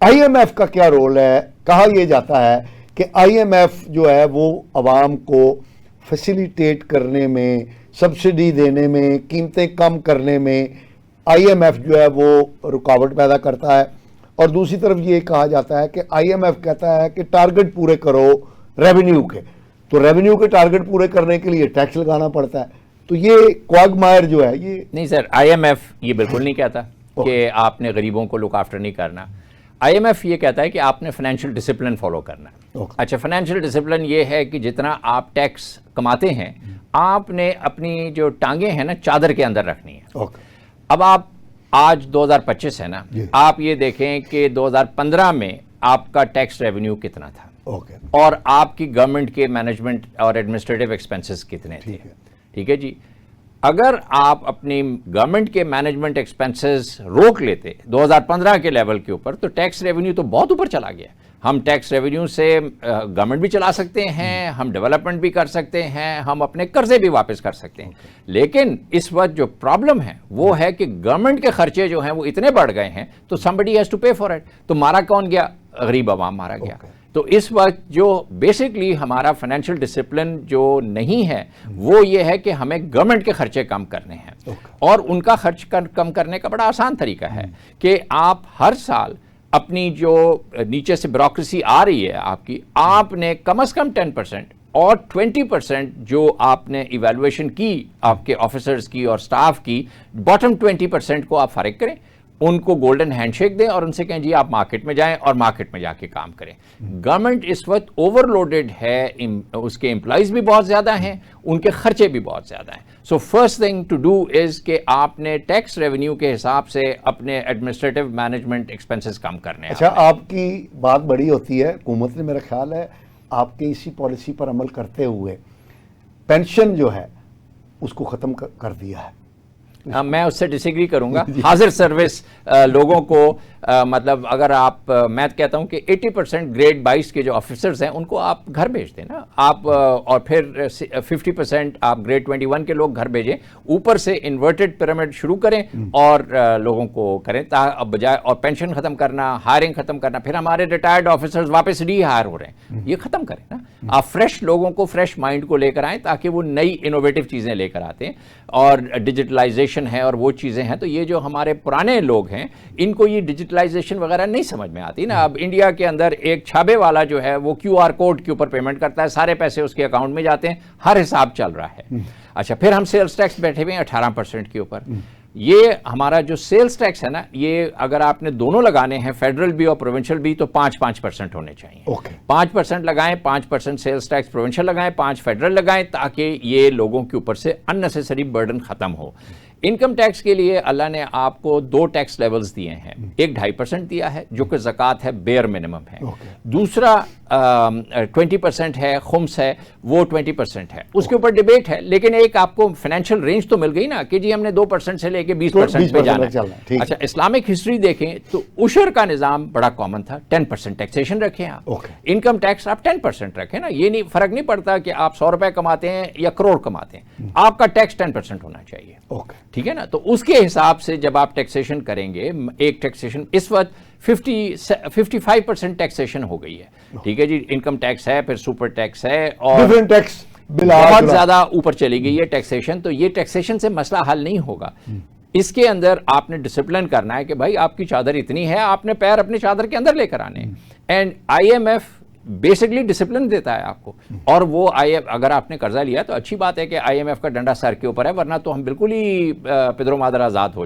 IMF का क्या role है? कहा यह जाता है कि आईएमएफ जो है वो आवाम को फैसिलिटेट करने में, सब्सिडी देने में, कीमतें कम करने में आईएमएफ जो है वो रुकावट पैदा करता है। और दूसरी तरफ ये कहा जाता है कि आईएमएफ कहता है कि टारगेट पूरे करो रेवेन्यू के, तो रेवेन्यू के टारगेट पूरे करने के लिए टैक्स लगाना पड़ता है। तो ये क्वागमायर जो है ये नहीं सर, आईएमएफ ये बिल्कुल नहीं कहता कि आपने गरीबों को लुक आफ्टर नहीं करना। आईएमएफ ये कहता है कि आपने फाइनेंशियल डिसिप्लिन फॉलो करना है। अच्छा, फाइनेंशियल डिसिप्लिन ये है कि जितना आप टैक्स कमाते हैं आपने अपनी जो टांगे हैं ना चादर के अंदर रखनी है। अब आप आज 2025 है ना, आप ये देखें कि 2015 में आपका टैक्स रेवेन्यू कितना था और आपकी गवर्नमेंट के मैनेजमेंट और एडमिनिस्ट्रेटिव एक्सपेंसेस कितने थे। ठीक है जी, अगर आप अपनी गवर्नमेंट के मैनेजमेंट एक्सपेंसेस रोक लेते 2015 के लेवल के ऊपर तो टैक्स रेवेन्यू तो बहुत ऊपर चला गया। हम टैक्स रेवेन्यू से गवर्नमेंट भी चला सकते हैं, हम डेवलपमेंट भी कर सकते हैं, हम अपने कर्जे भी वापस कर सकते हैं। लेकिन इस वक्त जो प्रॉब्लम है वो है कि गवर्नमेंट के खर्चे जो हैं वो इतने बढ़ गए हैं तो समबडी हैज टू पे फॉर इट। तो मारा कौन गया? गरीब आवाम मारा गया। तो इस वक्त जो बेसिकली हमारा फाइनेंशियल डिसिप्लिन जो नहीं है वो ये है कि हमें गवर्नमेंट के खर्चे कम करने हैं। और उनका खर्च कम करने का बड़ा आसान तरीका है कि आप हर साल अपनी जो नीचे से ब्यूरोक्रेसी आ रही है आपकी, आपने कम से कम 10% और 20% जो आपने इवैल्यूएशन की आपके ऑफिसर्स की और स्टाफ की, बॉटम 20% को आप फारिग करें, उनको गोल्डन हैंडशेक दें और उनसे कहें जी आप मार्केट में जाएं और मार्केट में जाके काम करें। गवर्नमेंट इस वक्त ओवरलोडेड है, उसके एम्प्लॉइज भी बहुत ज़्यादा हैं, उनके खर्चे भी बहुत ज़्यादा हैं। So first thing to do is कि आपने टैक्स रेवेन्यू के हिसाब से अपने एडमिनिस्ट्रेटिव मैनेजमेंट एक्सपेंसेस कम करने हैं। अच्छा, आपकी बात बड़ी होती है, हुकूमत ने मेरा ख्याल है आपके इसी पॉलिसी पर अमल करते हुए पेंशन जो है उसको ख़त्म कर दिया है। मैं उससे डिसएग्री करूंगा। हाजिर सर्विस लोगों को मतलब अगर आप मैं कहता हूं कि 80% ग्रेड 22 के जो ऑफिसर्स हैं उनको आप घर भेज दें ना आप, और फिर 50% आप ग्रेड 21 के लोग घर भेजें, ऊपर से इन्वर्टेड पिरामिड शुरू करें और लोगों को करें बजाय, और पेंशन खत्म करना, हायरिंग खत्म करना, फिर हमारे रिटायर्ड ऑफिसर्स वापस री हायर हो रहे हैं, ये खत्म करें ना। आप फ्रेश लोगों को, फ्रेश माइंड को लेकर आएँ ताकि वो नई इनोवेटिव चीज़ें लेकर आते हैं, और डिजिटलाइजेशन है और वो चीज़ें हैं। तो ये जो हमारे पुराने लोग हैं इनको ये डिजिटलाइजेशन वगैरह नहीं समझ में आती ना। अब इंडिया के अंदर एक छाबे वाला जो है वो QR कोड के ऊपर पेमेंट करता है, सारे पैसे उसके अकाउंट में जाते हैं, हर हिसाब चल रहा है। अच्छा, फिर हम सेल्स टैक्स बैठे हुए हैं 18% के ऊपर। ये हमारा जो सेल्स टैक्स है ना, ये अगर आपने दोनों लगाने हैं, फेडरल भी और प्रोविंशियल भी, तो 5% होने चाहिए। 5% लगाएं, 5% सेल्स टैक्स प्रोविंशियल लगाएं, 5 फेडरल लगाएं, ताकि ये लोगों के ऊपर से अननेसेसरी बर्डन खत्म हो। इनकम टैक्स के लिए अल्लाह ने आपको 2 टैक्स लेवल्स दिए हैं। एक 2.5% दिया है जो कि ज़कात है, बेयर मिनिमम है। दूसरा 20% है, खुम्स है, वो 20% है। उसके ऊपर डिबेट है, लेकिन एक आपको फाइनेंशियल रेंज तो मिल गई ना कि जी हमने 2% से लेके 20% पे जाना है। अच्छा, इस्लामिक हिस्ट्री देखें तो उशर का निज़ाम बड़ा कॉमन था, 10% टैक्सेशन रखें आप। इनकम टैक्स आप 10% रखें ना, ये नहीं फर्क नहीं पड़ता कि आप 100 रुपए कमाते हैं या करोड़ कमाते हैं, आपका टैक्स 10% होना चाहिए। ठीक है ना। तो उसके हिसाब से जब आप टैक्सेशन करेंगे, एक टैक्सेशन इस वक्त 55% टैक्सेशन हो गई है। ठीक है जी, इनकम टैक्स है, फिर सुपर टैक्स है और डिफरेंट टैक्स बहुत ज्यादा ऊपर चली गई है टैक्सेशन। तो ये टैक्सेशन से मसला हल नहीं होगा। इसके अंदर आपने डिसिप्लिन करना है कि भाई आपकी चादर इतनी है, आपने पैर अपनी चादर के अंदर लेकर आने। एंड IMF बेसिकली डिसिप्लिन देता है आपको, और वो अगर आपने कर्जा लिया तो अच्छी बात है कि IMF का डंडा सर के ऊपर है, वरना तो हम बिल्कुल ही पिदरो मादर आज़ाद हो